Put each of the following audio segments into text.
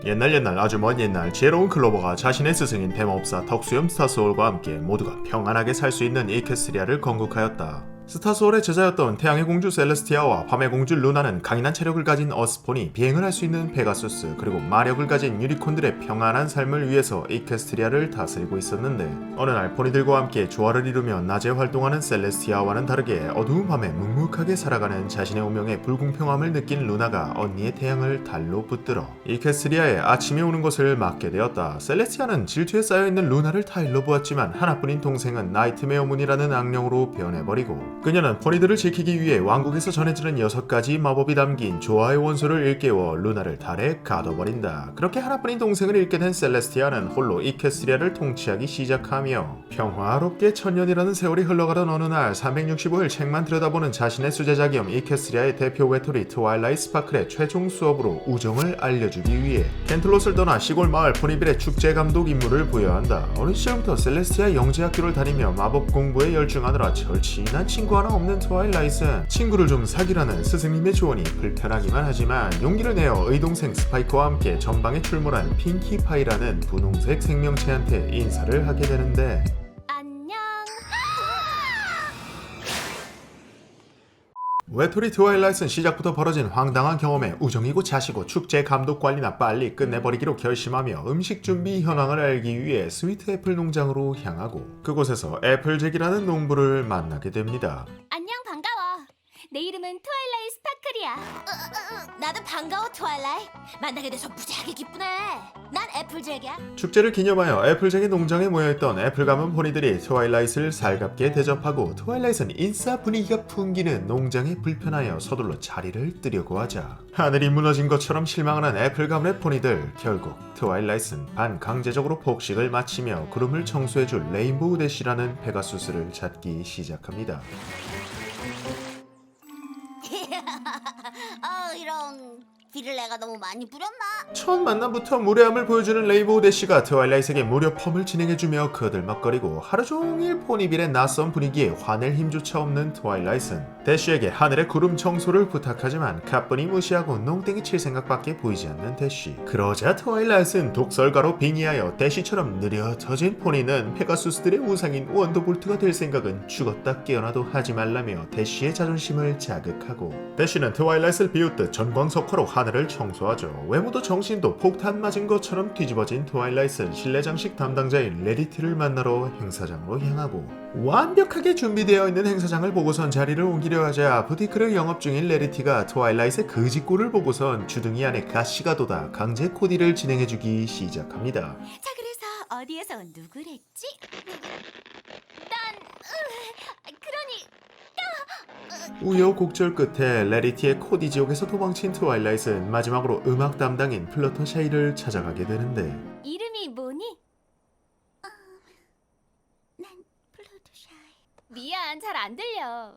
옛날 아주 먼 옛날 지혜로운 클로버가 자신의 스승인 뱀업사 덕수염 스타소울과 함께 모두가 평안하게 살 수 있는 이케스트리아를 건국하였다. 스타소울의 제자였던 태양의 공주 셀레스티아와 밤의 공주 루나는 강인한 체력을 가진 어스폰이 비행을 할 수 있는 페가수스 그리고 마력을 가진 유니콘들의 평안한 삶을 위해서 이케스트리아를 다스리고 있었는데 어느 날 포니들과 함께 조화를 이루며 낮에 활동하는 셀레스티아와는 다르게 어두운 밤에 묵묵하게 살아가는 자신의 운명의 불공평함을 느낀 루나가 언니의 태양을 달로 붙들어 이케스트리아에 아침이 오는 것을 막게 되었다. 셀레스티아는 질투에 쌓여있는 루나를 타일로 보았지만 하나뿐인 동생은 나이트메어 문이라는 악령으로 변해버리고 그녀는 포니들을 지키기 위해 왕국에서 전해지는 6가지 마법이 담긴 조화의 원소를 일깨워 루나를 달에 가둬버린다. 그렇게 하나뿐인 동생을 잃게 된 셀레스티아는 홀로 이케스트리아를 통치하기 시작하며 평화롭게 천년이라는 세월이 흘러가던 어느 날 365일 책만 들여다보는 자신의 수제자 겸 이케스트리아의 대표 외톨이 트와일라이트 스파클의 최종 수업으로 우정을 알려주기 위해 켄틀롯을 떠나 시골 마을 포니빌의 축제 감독 임무를 부여한다. 어느 시절부터 셀레스티아 영재학교를 다니며 마법 공부에 열중하느라 절친한 친구 하나 없는 트와일라이트는 친구를 좀 사귀라는 스승님의 조언이 불편하기만 하지만 용기를 내어 의동생 스파이크와 함께 전방에 출몰한 핑키파이라는 분홍색 생명체한테 인사를 하게 되는데 안녕. 외톨이 트와일라이트는 시작부터 벌어진 황당한 경험에 우정이고 자시고 축제 감독 관리나 빨리 끝내버리기로 결심하며 음식 준비 현황을 알기 위해 스위트 애플 농장으로 향하고 그곳에서 애플잭이라는 농부를 만나게 됩니다. 안녕, 반가워. 내 이름은 트와일라이트 스파클이야. 나도 반가워, 트와일라이트. 만나게 돼서 무지하게 기쁘네. 난 애플잭이야. 축제를 기념하여 애플잭의 농장에 모여있던 애플 가문 포니들이 트와일라이트를 살갑게 대접하고 트와일라이트는 인싸 분위기가 풍기는 농장에 불편하여 서둘러 자리를 뜨려고 하자 하늘이 무너진 것처럼 실망하는 애플 가문의 포니들. 결국 트와일라이트는 반강제적으로 폭식을 마치며 구름을 청소해줄 레인보우 대시라는 페가수스를 찾기 시작합니다. 이런 비를 내가 너무 많이 뿌렸나? 첫 만남부터 무례함을 보여주는 레인보우 대시가 트와일라이트에게 무료 펌을 진행해주며 거들먹거리고 하루종일 포니빌의 낯선 분위기에 화낼 힘조차 없는 트와일라이트는 대시에게 하늘의 구름 청소를 부탁하지만 가뿐히 무시하고 농땡이 칠 생각밖에 보이지 않는 대시. 그러자 트와일라이트는 독설가로 빙의하여 대시처럼 느려져진 포니는 페가수스들의 우상인 원더볼트가 될 생각은 죽었다 깨어나도 하지 말라며 대시의 자존심을 자극하고 대시는 트와일라이트를 비웃듯 전광석화로 하늘을 청소하죠. 외모도 정신도 폭탄 맞은 것처럼 뒤집어진 트와일라이트는 실내 장식 담당자인 레리티를 만나러 행사장으로 향하고 완벽하게 준비되어 있는 행사장을 보고선 자리를 옮기려 하자 부티크를 영업 중인 레리티가 트와일라이트의 거짓골을 보고선 주둥이 안에 가시가 돋아 강제 코디를 진행해주기 시작합니다. 자, 그래서 어디에서 온 누구랬지? 우여곡절 끝에 레리티의 코디 지옥에서 도망친 트와일라이트는 마지막으로 음악 담당인 플러터샤이를 찾아가게 되는데 이름이 뭐니? 난 플루토샤이. 미안, 잘 안 들려.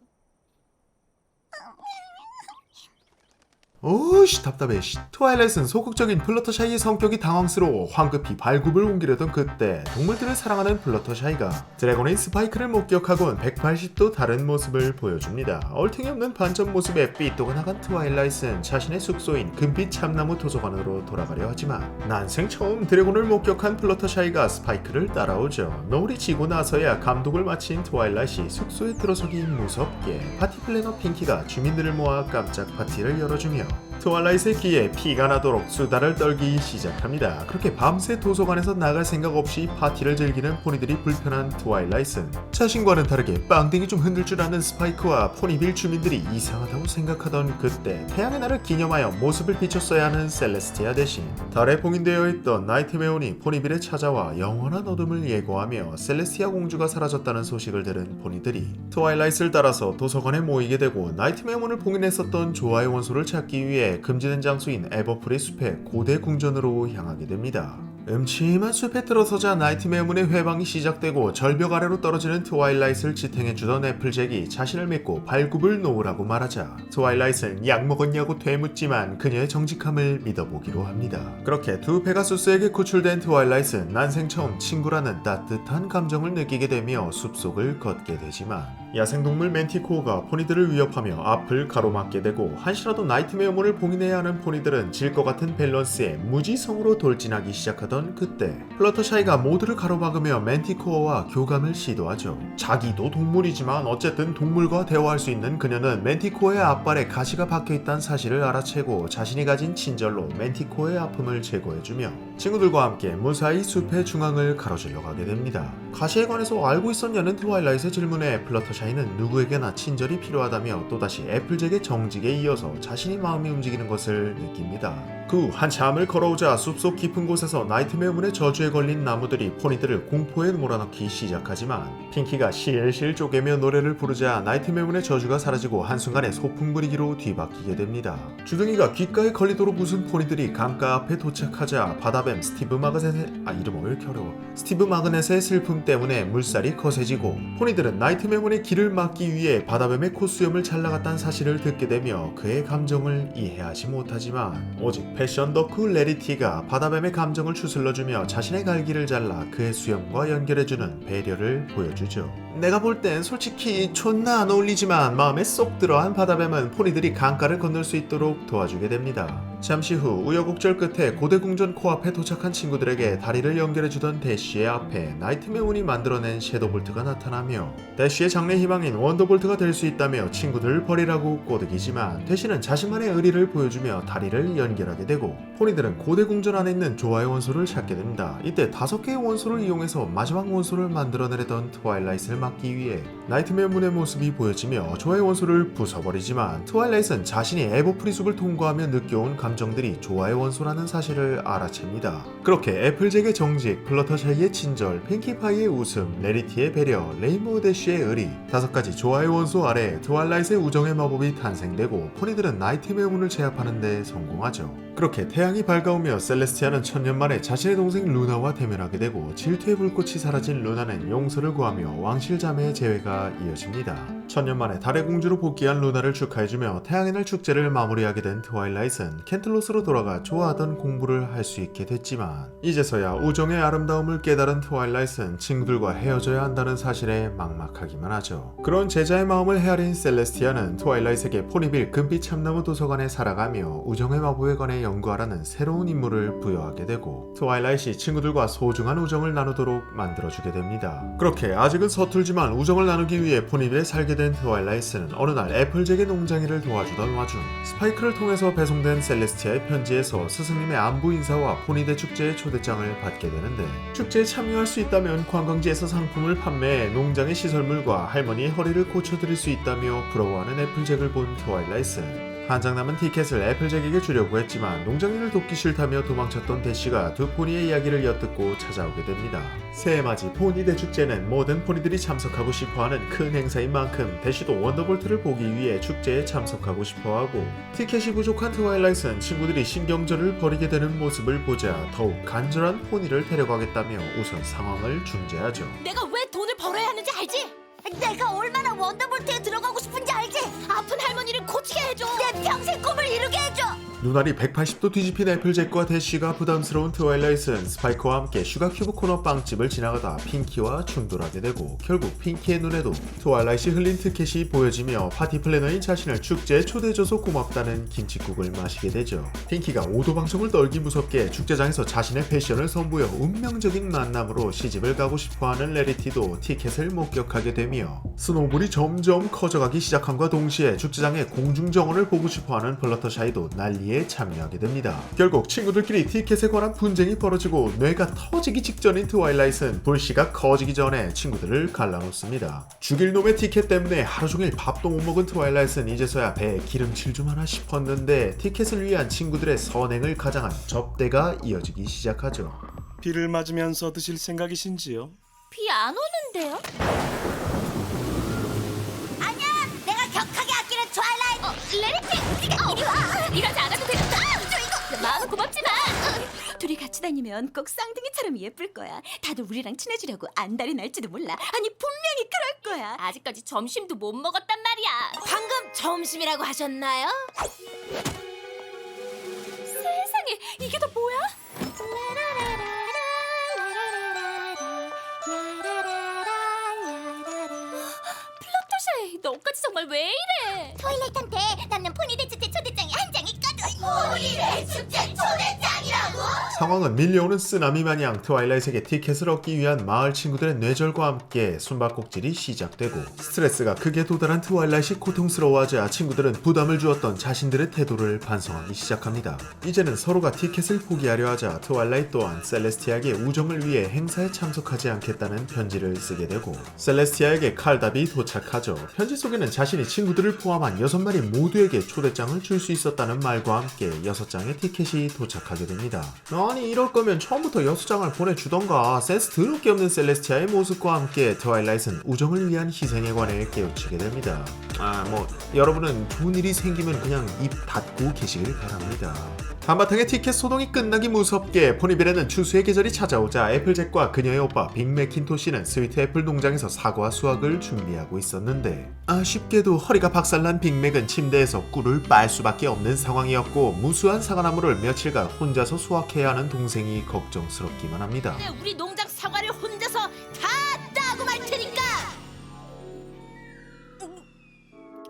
오씨 답답해. 트와일라이트는 소극적인 플러터샤이의 성격이 당황스러워 황급히 발굽을 옮기려던 그때 동물들을 사랑하는 플러터샤이가 드래곤인 스파이크를 목격하곤 180도 다른 모습을 보여줍니다. 얼탱이 없는 반전 모습에 삐또가 나간 트와일라이트는 자신의 숙소인 금빛 참나무 도서관으로 돌아가려 하지만 난생 처음 드래곤을 목격한 플러터샤이가 스파이크를 따라오죠. 노을이 지고 나서야 감독을 마친 트와일라이트이 숙소에 들어서기 무섭게 파티 플래너 핑키가 주민들을 모아 깜짝 파티를 열어주며 트와일라이트의 귀에 피가 나도록 수다를 떨기 시작합니다. 그렇게 밤새 도서관에서 나갈 생각 없이 파티를 즐기는 포니들이 불편한 트와일라이트는 자신과는 다르게 빵댕이 좀 흔들 줄 아는 스파이크와 포니빌 주민들이 이상하다고 생각하던 그때 태양의 날을 기념하여 모습을 비췄어야 하는 셀레스티아 대신 달에 봉인되어 있던 나이트메온이 포니빌에 찾아와 영원한 어둠을 예고하며 셀레스티아 공주가 사라졌다는 소식을 들은 포니들이 트와일라이트를 따라서 도서관에 모이게 되고 나이트메온을 봉인했었던 조화의 원소를 찾기 위해 금지된 장소인 에버프리 숲의 고대 궁전으로 향하게 됩니다. 음침한 숲에 들어서자 나이트메어 문의 회방이 시작되고 절벽 아래로 떨어지는 트와일라이트를 지탱해주던 애플잭이 자신을 믿고 발굽을 놓으라고 말하자 트와일라이트는 약 먹었냐고 되묻지만 그녀의 정직함을 믿어보기로 합니다. 그렇게 두 페가수스에게 구출된 트와일라이트는 난생 처음 친구라는 따뜻한 감정을 느끼게 되며 숲속을 걷게 되지만 야생동물 맨티코어가 포니들을 위협하며 앞을 가로막게 되고 한시라도 나이트메어문을 봉인해야 하는 포니들은 질 것 같은 밸런스에 무지성으로 돌진하기 시작하던 그때 플러터샤이가 모두를 가로막으며 맨티코어와 교감을 시도하죠. 자기도 동물이지만 어쨌든 동물과 대화할 수 있는 그녀는 맨티코어의 앞발에 가시가 박혀있다는 사실을 알아채고 자신이 가진 친절로 맨티코어의 아픔을 제거해주며 친구들과 함께 무사히 숲의 중앙을 가로질러 가게 됩니다. 가시에 관해서 알고 있었냐는 트와일라이트의 질문에 플러터샤이는 누구에게나 친절이 필요하다며 또다시 애플잭의 정직에 이어서 자신의 마음이 움직이는 것을 느낍니다. 그 후 한참을 걸어오자 숲속 깊은 곳에서 나이트메어문의 저주에 걸린 나무들이 포니들을 공포에 몰아넣기 시작하지만 핑키가 실실 쪼개며 노래를 부르자 나이트메어문의 저주가 사라지고 한순간에 소풍 분위기로 뒤바뀌게 됩니다. 주둥이가 귓가에 걸리도록 웃은 포니들이 강가 앞에 도착하자 바다뱀 스티브 마그넷의 슬픔 때문에 물살이 거세지고 포니들은 나이트메어문의 길을 막기 위해 바다뱀의 콧수염을 잘라갔다는 사실을 듣게 되며 그의 감정을 이해하지 못하지만 오직 패션 덕후 레리티가 바다뱀의 감정을 추슬러주며 자신의 갈기를 잘라 그의 수염과 연결해주는 배려를 보여주죠. 내가 볼 땐 솔직히 존나 안 어울리지만 마음에 쏙 들어한 바다뱀은 포니들이 강가를 건널 수 있도록 도와주게 됩니다. 잠시 후 우여곡절 끝에 고대궁전 코앞에 도착한 친구들에게 다리를 연결해주던 대쉬의 앞에 나이트메어문이 만들어낸 섀도볼트가 나타나며 대쉬의 장래 희망인 원더볼트가 될 수 있다며 친구들을 버리라고 꼬드기지만 대쉬는 자신만의 의리를 보여주며 다리를 연결하게 되고 포니들은 고대궁전 안에 있는 조화의 원소를 찾게 됩니다. 이때 5개의 원소를 이용해서 마지막 원소를 만들어내려던 트와일라이트를 막기 위해 나이트메어문의 모습이 보여지며 조화의 원소를 부숴버리지만 트와일라이트는 자신이 에버프리 숲을 통과하며 느껴온 감정들이 조화의 원소라는 사실을 알아챕니다. 그렇게 애플잭의 정직, 플러터샤이의 친절, 핑키파이의 웃음, 레리티의 배려, 레인보우 대쉬의 의리 5가지 조화의 원소 아래 트와일라이트의 우정의 마법이 탄생되고 포니들은 나이트메어문을 제압하는 데 성공하죠. 그렇게 태양이 밝아오며 셀레스티아는 천년 만에 자신의 동생 루나와 대면하게 되고 질투의 불꽃이 사라진 루나는 용서를 구하며 왕실 자매의 재회가 이어집니다. 천년 만에 달의 공주로 복귀한 루나를 축하해주며 태양의 날 축제를 마무리하게 된 트와일라이트는 켄틀로스로 돌아가 좋아하던 공부를 할 수 있게 됐지만 이제서야 우정의 아름다움을 깨달은 트와일라이트는 친구들과 헤어져야 한다는 사실에 막막하기만 하죠. 그런 제자의 마음을 헤아린 셀레스티아는 트와일라이트에게 포니빌 금빛 참나무 도서관에 살아가며 우정의 마법에 관해 연구하라는 새로운 임무를 부여하게 되고 트와일라이트이 친구들과 소중한 우정을 나누도록 만들어주게 됩니다. 그렇게 아직은 서툴지만 우정을 나누기 위해 포니빌에 살게 된 트와일라이트는 어느 날 애플잭의 농장일을 도와주던 와중 스파이크를 통해서 배송된 셀레스티아의 편지에서 스승님의 안부 인사와 포니대 축제의 초대장을 받게 되는데 축제에 참여할 수 있다면 관광지에서 상품을 판매해 농장의 시설물과 할머니의 허리를 고쳐드릴 수 있다며 부러워하는 애플잭을 본 트와일라이트는 한장 남은 티켓을 애플잭에게 주려고 했지만 농장일을 돕기 싫다며 도망쳤던 대쉬가 두 포니의 이야기를 엿듣고 찾아오게 됩니다. 새해맞이 포니 대축제는 모든 포니들이 참석하고 싶어하는 큰 행사인 만큼 대쉬도 원더볼트를 보기 위해 축제에 참석하고 싶어하고 티켓이 부족한 트와일라이트는 친구들이 신경전을 벌이게 되는 모습을 보자 더욱 간절한 포니를 데려가겠다며 우선 상황을 중재하죠. 내가 왜 돈을 벌어야 하는지 알지? 내가 얼마나 원더볼트에 들어가고 싶은지 알지? 아픈 할머니를 고치게 해줘. 내 평생 꿈을 이루게 해줘. 눈알이 180도 뒤집힌 애플잭과 대쉬가 부담스러운 트와일라이트는 스파이크와 함께 슈가큐브 코너 빵집을 지나가다 핑키와 충돌하게 되고 결국 핑키의 눈에도 트와일라이트이 흘린 티켓이 보여지며 파티 플래너인 자신을 축제에 초대해줘서 고맙다는 김칫국을 마시게 되죠. 핑키가 오도방정을 떨기 무섭게 축제장에서 자신의 패션을 선보여 운명적인 만남으로 시집을 가고 싶어하는 레리티도 티켓을 목격하게 되며 스노우볼이 점점 커져가기 시작함과 동시에 축제장의 공중정원을 보고 싶어하는 플러터샤이도 난리에 참여하게 됩니다. 결국 친구들끼리 티켓에 관한 분쟁이 벌어지고 뇌가 터지기 직전인 트와일라이트는 불씨가 커지기 전에 친구들을 갈라놓습니다. 죽일 놈의 티켓 때문에 하루종일 밥도 못 먹은 트와일라이트는 이제서야 배에 기름칠 좀 하나 싶었는데 티켓을 위한 친구들의 선행을 가장한 접대가 이어지기 시작하죠. 비를 맞으면서 드실 생각이신지요? 비 안 오는데요? 아니야, 내가 격하게 아끼는 트와일라이트. 레리티, 이리 와. 이러지 않아도 되겠다. 이거 마음은 고맙지만 둘이 같이 다니면 꼭 쌍둥이처럼 예쁠 거야. 다들 우리랑 친해지려고 안달이 날지도 몰라. 아니 분명히 그럴 거야. 아직까지 점심도 못 먹었단 말이야. 방금 점심이라고 하셨나요? 세상에, 이게 다 뭐야? 플러터샤이 상황은 밀려오는 쓰나미 마냥 트와일라이트에게 티켓을 얻기 위한 마을 친구들의 뇌절과 함께 숨바꼭질이 시작되고 스트레스가 극에 도달한 트와일라이트이 고통스러워하자 친구들은 부담을 주었던 자신들의 태도를 반성하기 시작합니다. 이제는 서로가 티켓을 포기하려 하자 트와일라이트 또한 셀레스티아에게 우정을 위해 행사에 참석하지 않겠다는 편지를 쓰게 되고 셀레스티아에게 칼답이 도착하죠. 편지 속에는 자신이 친구들을 포함한 6마리 모두에게 초대장을 줄 수 있었다는 말과 함께 6장의 티켓이 도착하게 됩니다. 아니 이럴 거면 처음부터 6장을 보내주던가. 센스 더럽게 없는 셀레스티아의 모습과 함께 트와일라이트는 우정을 위한 희생에 관해 깨우치게 됩니다. 여러분은 좋은 일이 생기면 그냥 입 닫고 계시길 바랍니다. 한바탕의 티켓 소동이 끝나기 무섭게 포니빌에는 추수의 계절이 찾아오자 애플잭과 그녀의 오빠 빅 맥킨토시는 스위트 애플 농장에서 사과와 수확을 준비하고 있었는데 아쉽게도 허리가 박살난 빅맥은 침대에서 꿀을 빨 수밖에 없는 상황이었고 무수한 사과나무를 며칠간 혼자서 수확해야 하는 동생이 걱정스럽기만 합니다. 우리 농장 사과를 혼자서 다 따고 말 테니까.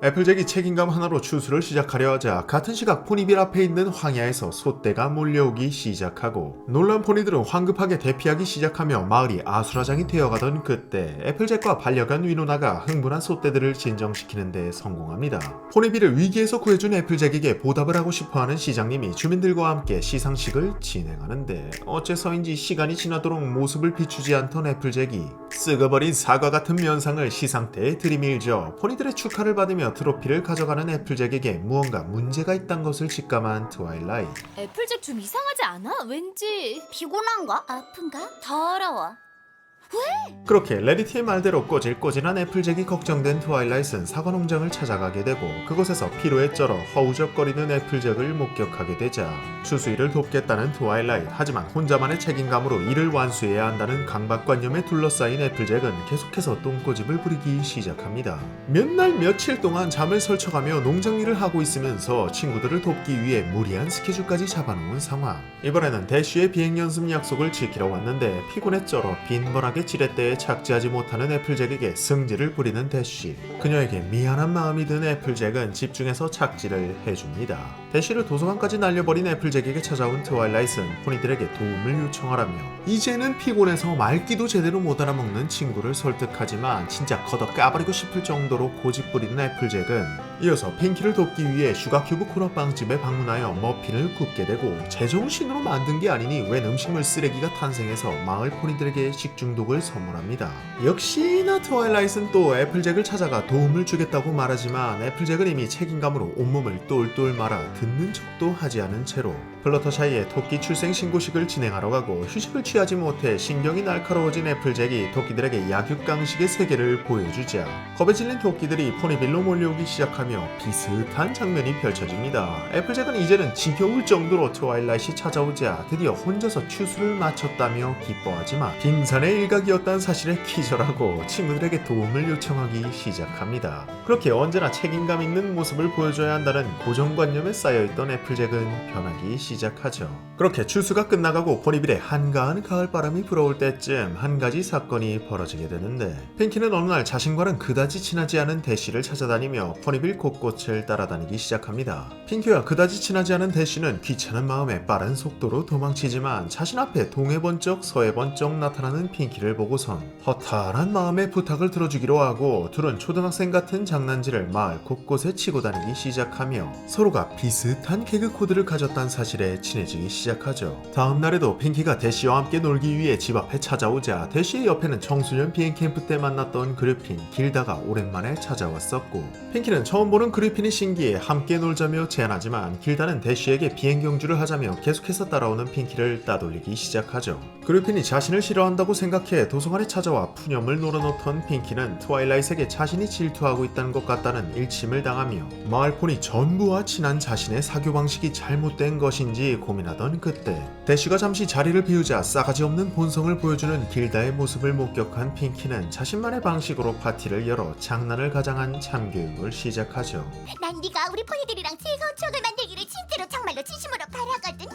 애플잭이 책임감 하나로 추수를 시작하려 하자 같은 시각 포니빌 앞에 있는 황야에서 소떼가 몰려오기 시작하고 놀란 포니들은 황급하게 대피하기 시작하며 마을이 아수라장이 되어가던 그때 애플잭과 반려견 위노나가 흥분한 소떼들을 진정시키는 데 성공합니다. 포니빌을 위기에서 구해준 애플잭에게 보답을 하고 싶어하는 시장님이 주민들과 함께 시상식을 진행하는데 어째서인지 시간이 지나도록 모습을 비추지 않던 애플잭이 썩어버린 사과 같은 면상을 시상대에 들이밀죠. 포니들의 축하를 받으며 트로피를 가져가는 애플잭에게 무언가 문제가 있다는 것을 직감한 트와일라이트. 애플잭 좀 이상하지 않아? 왠지 피곤한가? 아픈가? 더러워. 그렇게 레디티의 말대로 꼬질꼬질한 애플잭이 걱정된 트와일라이트는 사과 농장을 찾아가게 되고 그곳에서 피로에 쩔어 허우적거리는 애플잭을 목격하게 되자 추수일을 돕겠다는 트와일라이트, 하지만 혼자만의 책임감으로 일을 완수해야 한다는 강박관념에 둘러싸인 애플잭은 계속해서 똥꼬집을 부리기 시작합니다. 몇 날 며칠 동안 잠을 설쳐가며 농장 일을 하고 있으면서 친구들을 돕기 위해 무리한 스케줄까지 잡아놓은 상황. 이번에는 대쉬의 비행 연습 약속을 지키러 왔는데 피곤에 쩔어 빈번하게 지렛대에 착지하지 못하는 애플잭에게 승질을 부리는 대쉬. 그녀에게 미안한 마음이 든 애플잭은 집중해서 착지를 해줍니다. 대쉬를 도서관까지 날려버린 애플잭에게 찾아온 트와일라이트는 포니들에게 도움을 요청하라며 이제는 피곤해서 말귀도 제대로 못 알아먹는 친구를 설득하지만 진짜 걷어 까버리고 싶을 정도로 고집부리는 애플잭은 이어서 핑키를 돕기 위해 슈가큐브 코너빵집에 방문하여 머핀을 굽게 되고 제정신으로 만든 게 아니니 웬 음식물 쓰레기가 탄생해서 마을 포니들에게 식중독을 선물합니다. 역시나 트와일라이트는 또 애플잭을 찾아가 도움을 주겠다고 말하지만 애플잭은 이미 책임감으로 온몸을 똘똘 말아 듣는 척도 하지 않은 채로 플러터샤이의 토끼 출생 신고식을 진행하러 가고 휴식을 취하지 못해 신경이 날카로워진 애플잭이 토끼들에게 약육강식의 세계를 보여주자 겁에 질린 토끼들이 포니빌로 몰려오기 시작하며 비슷한 장면이 펼쳐집니다. 애플잭은 이제는 지겨울 정도로 트와일라이트이 찾아오자 드디어 혼자서 추수를 마쳤다며 기뻐하지만 빙산의 일각이었다는 사실에 기절하고 친구들에게 도움을 요청하기 시작합니다. 그렇게 언제나 책임감 있는 모습을 보여줘야 한다는 고정관념에 쌓여있던 애플잭은 변하기 시작하죠. 그렇게 추수가 끝나가고 포니빌에 한가한 가을바람이 불어올 때쯤 한 가지 사건이 벌어지게 되는데 핑키는 어느 날 자신과는 그다지 친하지 않은 대쉬를 찾아다니며 포니빌 곳곳을 따라다니기 시작합니다. 핑키와 그다지 친하지 않은 대쉬는 귀찮은 마음에 빠른 속도로 도망치지만 자신 앞에 동해 번쩍 서해 번쩍 나타나는 핑키를 보고선 허탈한 마음에 부탁을 들어주기로 하고 둘은 초등학생 같은 장난질을 마을 곳곳에 치고 다니기 시작하며 서로가 비슷한 개그 코드를 가졌다는 사실에 친해지기 시작하죠. 다음 날에도 핑키가 대쉬와 함께 놀기 위해 집 앞에 찾아오자 대쉬의 옆에는 청소년 비행 캠프 때 만났던 그리핀 길다가 오랜만에 찾아왔었고 핑키는 처음 보는 그리핀이 신기해 함께 놀자며 제안하지만 길다는 대쉬에게 비행 경주를 하자며 계속해서 따라오는 핑키를 따돌리기 시작하죠. 그리핀이 자신을 싫어한다고 생각해 도서관에 찾아와 푸념을 놀아놓던 핑키는 트와일라이트에게 자신이 질투하고 있다는 것 같다는 일침을 당하며 마을 포니 전부와 친한 자신의 사교 방식이 잘못된 것인지 고민하던 그때 대쉬가 잠시 자리를 비우자 싸가지 없는 본성을 보여주는 길다의 모습을 목격한 핑키는 자신만의 방식으로 파티를 열어 장난을 가장한 참교육을 시작하죠. 난 네가 우리 포니들이랑 즐거운 추억을 만들기를 진짜로 정말로 진심으로 바라거든.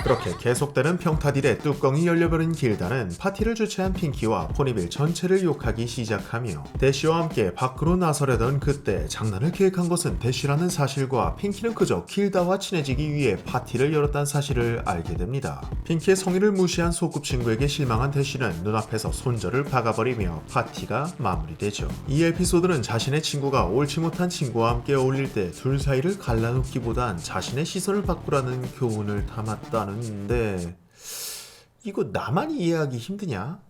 그렇게 계속되는 평타딜에 뚜껑이 열려버린 길다는 파티를 주최한 핑키와 포니빌 전체를 욕하기 시작하며 대쉬와 함께 밖으로 나서려던 그때 장난을 기획한 것은 대쉬라는 사실과 핑키는 그저 길다와 친해지기 위해 파티를 열었다는 사실을 알게 됩니다. 핑키의 성의를 무시한 소꿉친구에게 실망한 대쉬는 눈앞에서 손절을 박아버리며 파티가 마무리되죠. 이 에피소드는 자신의 친구가 옳지 못한 친구와 함께 어울릴 때 둘 사이를 갈라놓기보단 자신의 시선을 바꾸라는 교훈을 담았다는데 이거 나만 이해하기 힘드냐?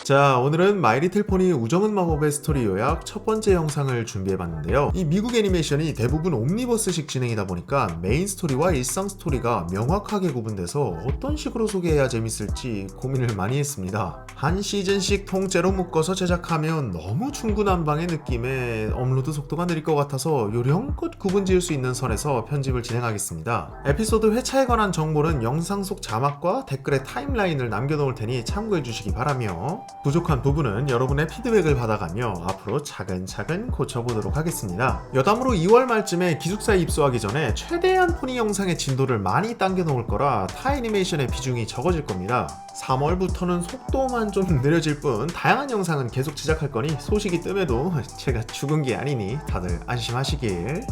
자, 오늘은 마이리틀 포니 우정은 마법의 스토리 요약 첫 번째 영상을 준비해봤는데요. 이 미국 애니메이션이 대부분 옴니버스식 진행이다 보니까 메인 스토리와 일상 스토리가 명확하게 구분돼서 어떤 식으로 소개해야 재밌을지 고민을 많이 했습니다. 한 시즌씩 통째로 묶어서 제작하면 너무 중구난방의 느낌에 업로드 속도가 느릴 것 같아서 요령껏 구분 지을 수 있는 선에서 편집을 진행하겠습니다. 에피소드 회차에 관한 정보는 영상 속 자막과 댓글에 타임라인을 남겨놓을 테니 참고해주시기 바라며 부족한 부분은 여러분의 피드백을 받아가며 앞으로 차근차근 고쳐보도록 하겠습니다. 여담으로 2월 말쯤에 기숙사에 입소하기 전에 최대한 포니 영상의 진도를 많이 당겨놓을 거라 타 애니메이션의 비중이 적어질 겁니다. 3월부터는 속도만 좀 느려질 뿐 다양한 영상은 계속 제작할 거니 소식이 뜸해도 제가 죽은 게 아니니 다들 안심하시길.